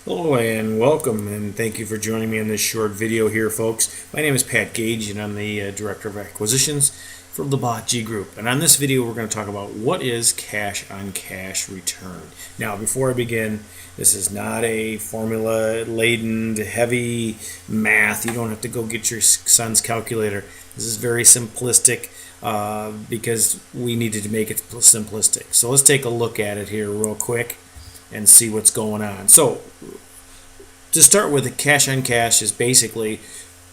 Hello and welcome, and thank you for joining me in this short video here, folks. My name is Pat Gage, and I'm the Director of Acquisitions for the Gage Group. And on this video, we're going to talk about what is cash-on-cash return. Now, before I begin, this is not a formula-laden, heavy math. You don't have to go get your son's calculator. This is very simplistic because we needed to make it simplistic. So let's take a look at it here real quick and see what's going on. So to start with, the cash on cash is basically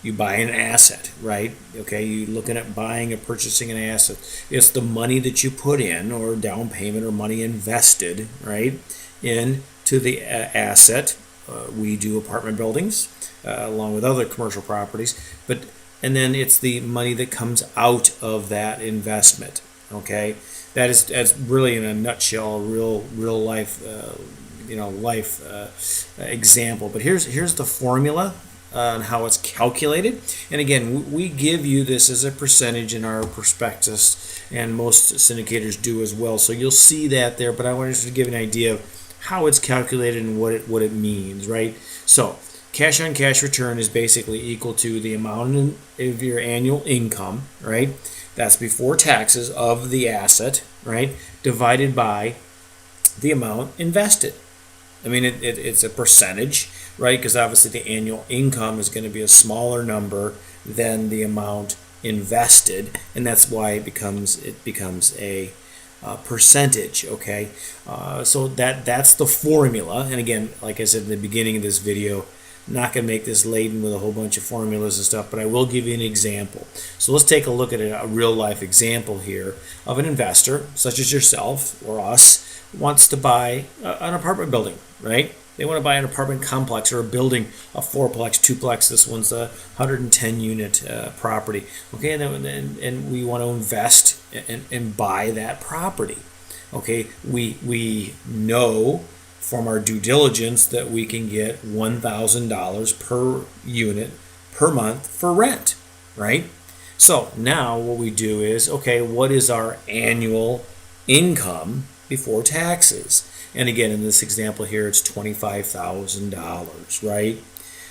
you buy an asset, right? Okay, you're looking at buying or purchasing an asset. It's the money that you put in, or down payment, or money invested, right, into the asset. We do apartment buildings along with other commercial properties, and then it's the money that comes out of that investment. Okay, that's really in a nutshell a real life example. But here's the formula on how it's calculated. And again, we give you this as a percentage in our prospectus, and most syndicators do as well. So you'll see that there. But I wanted to give an idea of how it's calculated and what it means, right? So cash on cash return is basically equal to the amount of your annual income, right? That's before taxes of the asset, right? Divided by the amount invested. I mean, it's a percentage, right? Because obviously the annual income is going to be a smaller number than the amount invested, and that's why it becomes a percentage. Okay, so that's the formula. And again, like I said in the beginning of this video, I'm not going to make this laden with a whole bunch of formulas and stuff, but I will give you an example. So let's take a look at a real life example here of an investor, such as yourself or us, wants to buy an apartment building, right? They want to buy an apartment complex or a building, a fourplex, twoplex. This one's a 110 unit property. Okay, and we want to invest and buy that property. Okay, we know from our due diligence that we can get $1,000 per unit per month for rent, right? So now what we do is, okay, what is our annual income before taxes? And again, in this example here, it's $25,000, right?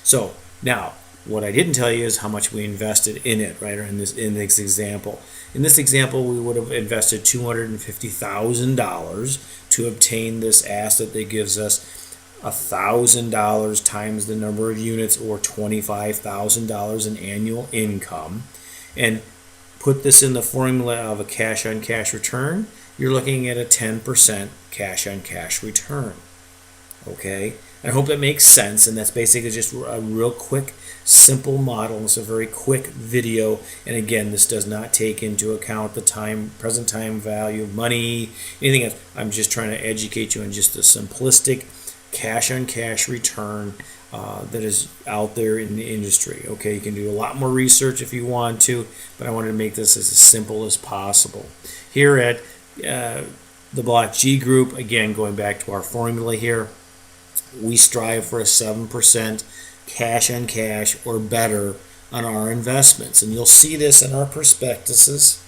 So now, what I didn't tell you is how much we invested in it, right? Or in this example. In this example, we would have invested $250,000 to obtain this asset that gives us $1,000 times the number of units, or $25,000 in annual income. And put this in the formula of a cash on cash return, you're looking at a 10% cash on cash return. Okay, I hope that makes sense, and that's basically just a real quick, simple model. It's a very quick video, and again, this does not take into account the present time value of money, anything else. I'm just trying to educate you on just the simplistic cash on cash return that is out there in the industry. Okay, you can do a lot more research if you want to, but I wanted to make this as simple as possible. Here at the Gage Group, again, going back to our formula here, we strive for a 7% cash on cash or better on our investments. And you'll see this in our prospectuses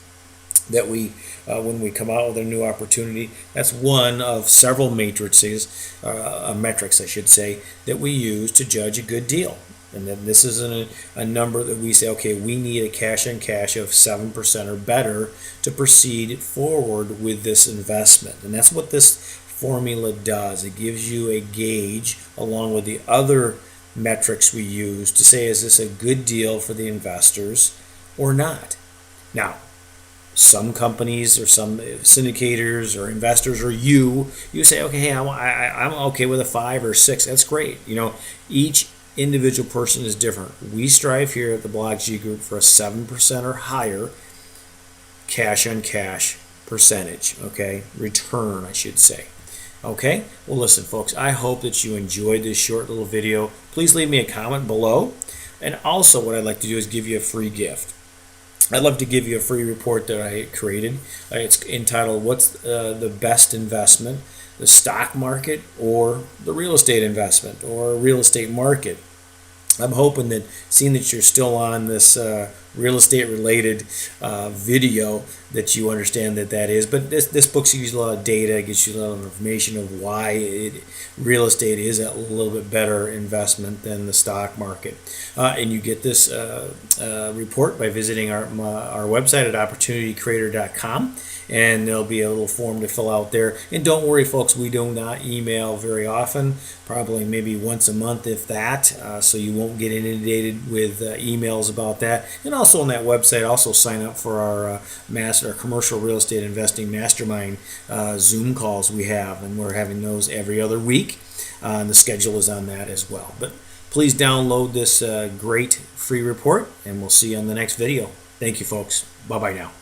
that when we come out with a new opportunity, that's one of several metrics, I should say, that we use to judge a good deal. And then this is a number that we say, okay, we need a cash on cash of 7% or better to proceed forward with this investment. And that's what this formula does. It gives you a gauge along with the other metrics we use to say, is this a good deal for the investors or not? Now, some companies or some syndicators or investors or you say, okay, hey, I'm okay with a 5 or 6. That's great. Each individual person is different. We strive here at the Gage Group for a 7% or higher cash on cash percentage, okay? Return, I should say. Okay? Well, listen, folks, I hope that you enjoyed this short little video. Please leave me a comment below. And also, what I'd like to do is give you a free gift. I'd love to give you a free report that I created. It's entitled, What's the Best Investment? The stock market or the real estate investment or real estate market. I'm hoping that, seeing that you're still on this real estate related video that you understand that is. But this book gives you a lot of data, gives you a lot of information of why real estate is a little bit better investment than the stock market. And you get this report by visiting our website at opportunitycreator.com. And there'll be a little form to fill out there. And don't worry, folks, we do not email very often, probably maybe once a month, if that. So you won't get inundated with emails about that. And also on that website, also sign up for our commercial real estate investing mastermind Zoom calls we have, and we're having those every other week. And the schedule is on that as well. But please download this great free report, and we'll see you on the next video. Thank you, folks. Bye-bye now.